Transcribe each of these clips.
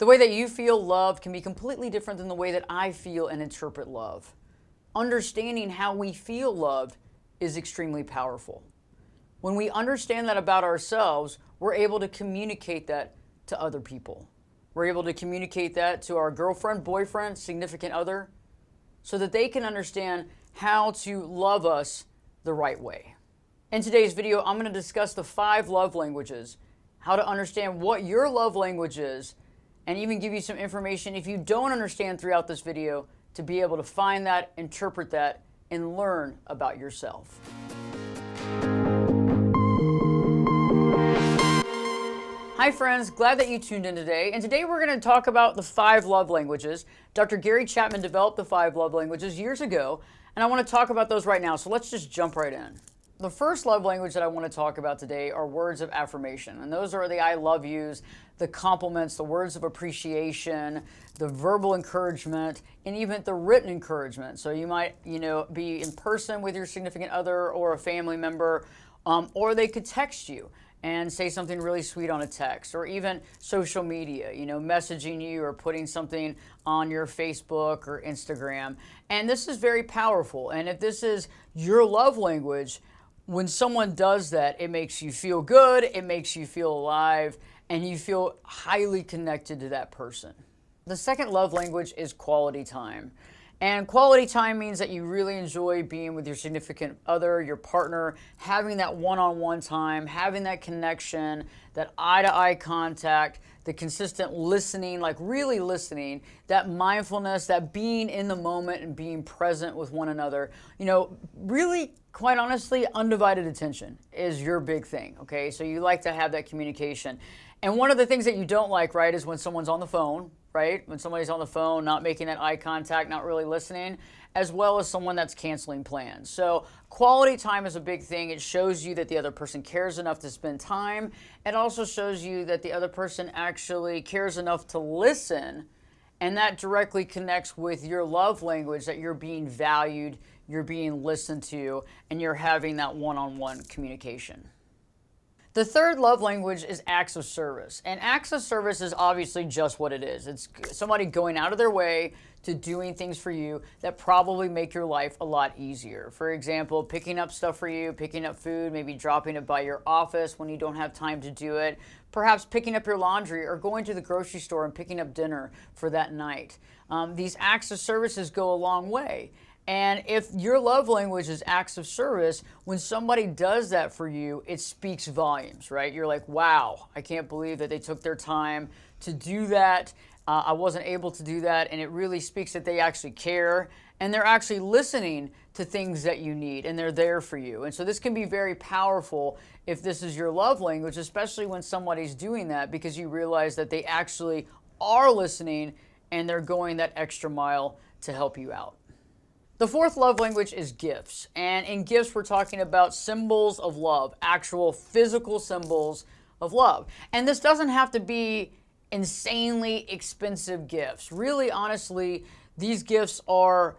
The way that you feel love can be completely different than the way that I feel and interpret love. Understanding how we feel loved is extremely powerful. When we understand that about ourselves, we're able to communicate that to other people. We're able to communicate that to our girlfriend, boyfriend, significant other, so that they can understand how to love us the right way. In today's video, I'm going to discuss the 5 love languages, how to understand what your love language is, and even give you some information if you don't understand throughout this video to be able to find that, interpret that, and learn about yourself. Hi friends, glad that you tuned in today. And today we're going to talk about the 5 love languages. Dr. Gary Chapman developed the 5 love languages years ago, and I want to talk about those right now. So let's just jump right in. The first love language that I want to talk about today are words of affirmation. And those are the I love yous, the compliments, the words of appreciation, the verbal encouragement, and even the written encouragement. So you might, be in person with your significant other or a family member, or they could text you and say something really sweet on a text, or even social media, messaging you or putting something on your Facebook or Instagram. And this is very powerful. And if this is your love language, when someone does that, it makes you feel good, it makes you feel alive, and you feel highly connected to that person. The second love language is quality time. And quality time means that you really enjoy being with your significant other, your partner, having that one-on-one time, having that connection, that eye-to-eye contact, the consistent listening, like really listening, that mindfulness, that being in the moment and being present with one another. Really, quite honestly, undivided attention is your big thing, okay? So you like to have that communication. And one of the things that you don't like, right, is when someone's on the phone, right? When somebody's on the phone, not making that eye contact, not really listening, as well as someone that's canceling plans. So quality time is a big thing. It shows you that the other person cares enough to spend time. It also shows you that the other person actually cares enough to listen, and that directly connects with your love language, that you're being valued, you're being listened to, and you're having that one-on-one communication. The third love language is acts of service. And acts of service is obviously just what it is. It's somebody going out of their way to doing things for you that probably make your life a lot easier. For example, picking up stuff for you, picking up food, maybe dropping it by your office when you don't have time to do it, perhaps picking up your laundry or going to the grocery store and picking up dinner for that night. These acts of services go a long way. And if your love language is acts of service, when somebody does that for you, it speaks volumes, right? You're like, wow, I can't believe that they took their time to do that. I wasn't able to do that. And it really speaks that they actually care and they're actually listening to things that you need and they're there for you. And so this can be very powerful if this is your love language, especially when somebody's doing that, because you realize that they actually are listening and they're going that extra mile to help you out. The fourth love language is gifts. And in gifts, we're talking about symbols of love, actual physical symbols of love. And this doesn't have to be insanely expensive gifts. Really, honestly, these gifts are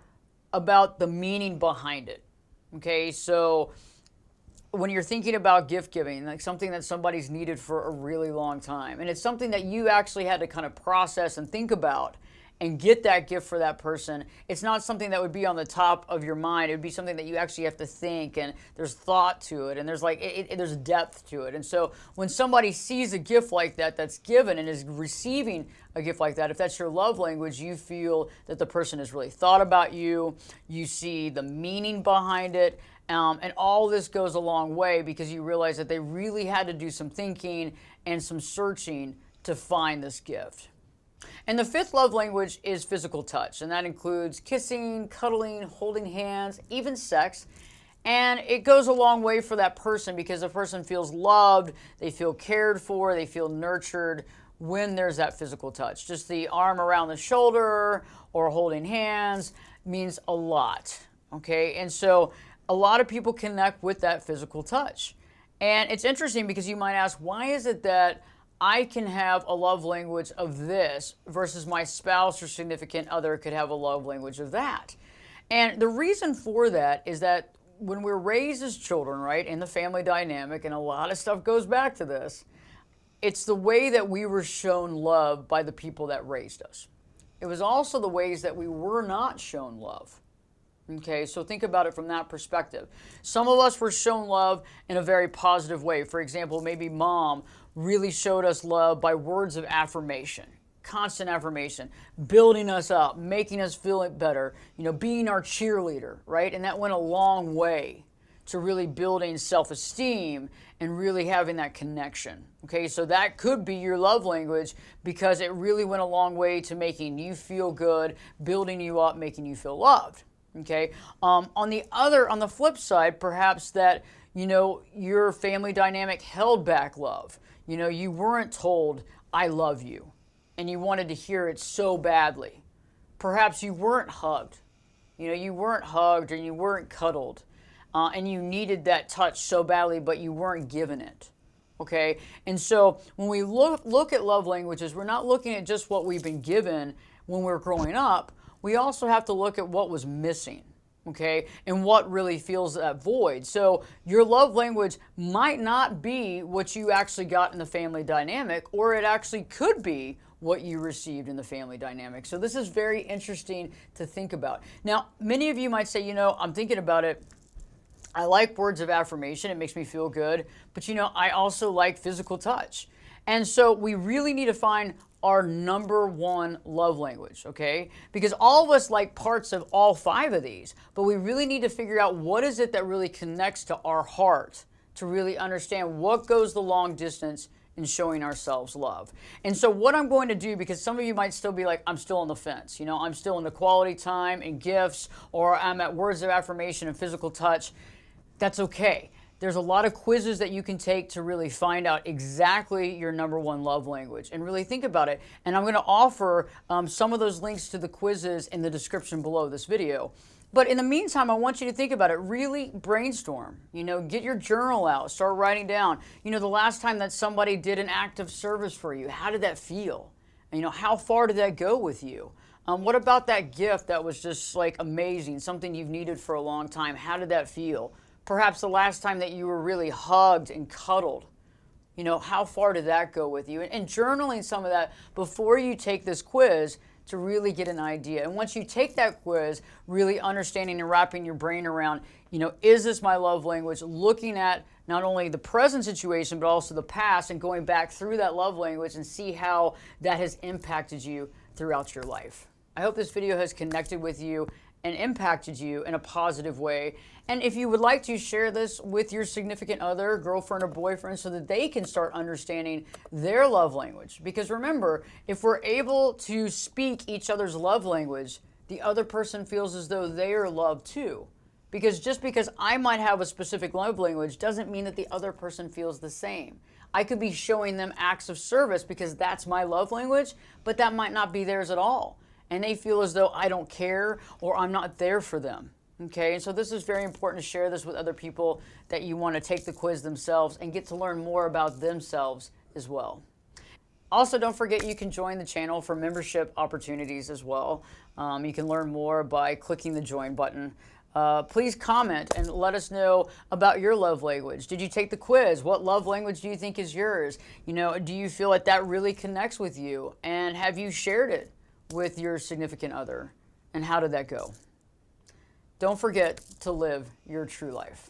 about the meaning behind it. Okay, so when you're thinking about gift giving, like something that somebody's needed for a really long time, and it's something that you actually had to kind of process and think about and get that gift for that person, it's not something that would be on the top of your mind. It would be something that you actually have to think, and there's thought to it, and there's there's depth to it. And so when somebody sees a gift like that that's given and is receiving a gift like that, if that's your love language, you feel that the person has really thought about you. You see the meaning behind it. And all this goes a long way because you realize that they really had to do some thinking and some searching to find this gift. And the fifth love language is physical touch, and that includes kissing, cuddling, holding hands, even sex. And it goes a long way for that person because the person feels loved, they feel cared for, they feel nurtured when there's that physical touch. Just the arm around the shoulder or holding hands means a lot, okay? And so a lot of people connect with that physical touch. And it's interesting because you might ask, why is it that I can have a love language of this versus my spouse or significant other could have a love language of that? And the reason for that is that when we're raised as children, right, in the family dynamic, and a lot of stuff goes back to this, it's the way that we were shown love by the people that raised us. It was also the ways that we were not shown love. Okay, so think about it from that perspective. Some of us were shown love in a very positive way. For example, maybe mom really showed us love by words of affirmation, constant affirmation, building us up, making us feel better, being our cheerleader, right? And that went a long way to really building self-esteem and really having that connection. Okay, so that could be your love language because it really went a long way to making you feel good, building you up, making you feel loved. Okay, on the flip side, perhaps that, your family dynamic held back love. You weren't told, I love you, and you wanted to hear it so badly. Perhaps you weren't hugged. You weren't hugged or you weren't cuddled. And you needed that touch so badly, but you weren't given it. Okay? And so when we look at love languages, we're not looking at just what we've been given when we're growing up. We also have to look at what was missing. Okay? And what really fills that void. So your love language might not be what you actually got in the family dynamic, or it actually could be what you received in the family dynamic. So this is very interesting to think about. Now, many of you might say, I'm thinking about it. I like words of affirmation. It makes me feel good. But, I also like physical touch. And so we really need to find our number one love language, okay? Because all of us like parts of all 5 of these, but we really need to figure out what is it that really connects to our heart to really understand what goes the long distance in showing ourselves love. And so what I'm going to do, because some of you might still be like, I'm still on the fence. I'm still in the quality time and gifts, or I'm at words of affirmation and physical touch. That's okay. There's a lot of quizzes that you can take to really find out exactly your number one love language and really think about it. And I'm going to offer some of those links to the quizzes in the description below this video. But in the meantime, I want you to think about it. Really brainstorm. Get your journal out. Start writing down. The last time that somebody did an act of service for you, how did that feel? And, how far did that go with you? What about that gift that was just like amazing, something you've needed for a long time? How did that feel? Perhaps the last time that you were really hugged and cuddled. How far did that go with you? And journaling some of that before you take this quiz to really get an idea. And once you take that quiz, really understanding and wrapping your brain around, is this my love language? Looking at not only the present situation, but also the past, and going back through that love language and see how that has impacted you throughout your life. I hope this video has connected with you and impacted you in a positive way. And if you would like to share this with your significant other, girlfriend or boyfriend, so that they can start understanding their love language. Because remember, if we're able to speak each other's love language, the other person feels as though they are loved too. Because just because I might have a specific love language doesn't mean that the other person feels the same. I could be showing them acts of service because that's my love language, but that might not be theirs at all. And they feel as though I don't care or I'm not there for them. Okay, and so this is very important to share this with other people that you want to take the quiz themselves and get to learn more about themselves as well. Also, don't forget you can join the channel for membership opportunities as well. You can learn more by clicking the join button. Please comment and let us know about your love language. Did you take the quiz? What love language do you think is yours? Do you feel like that really connects with you? And have you shared it with your significant other? And how did that go? Don't forget to live your true life.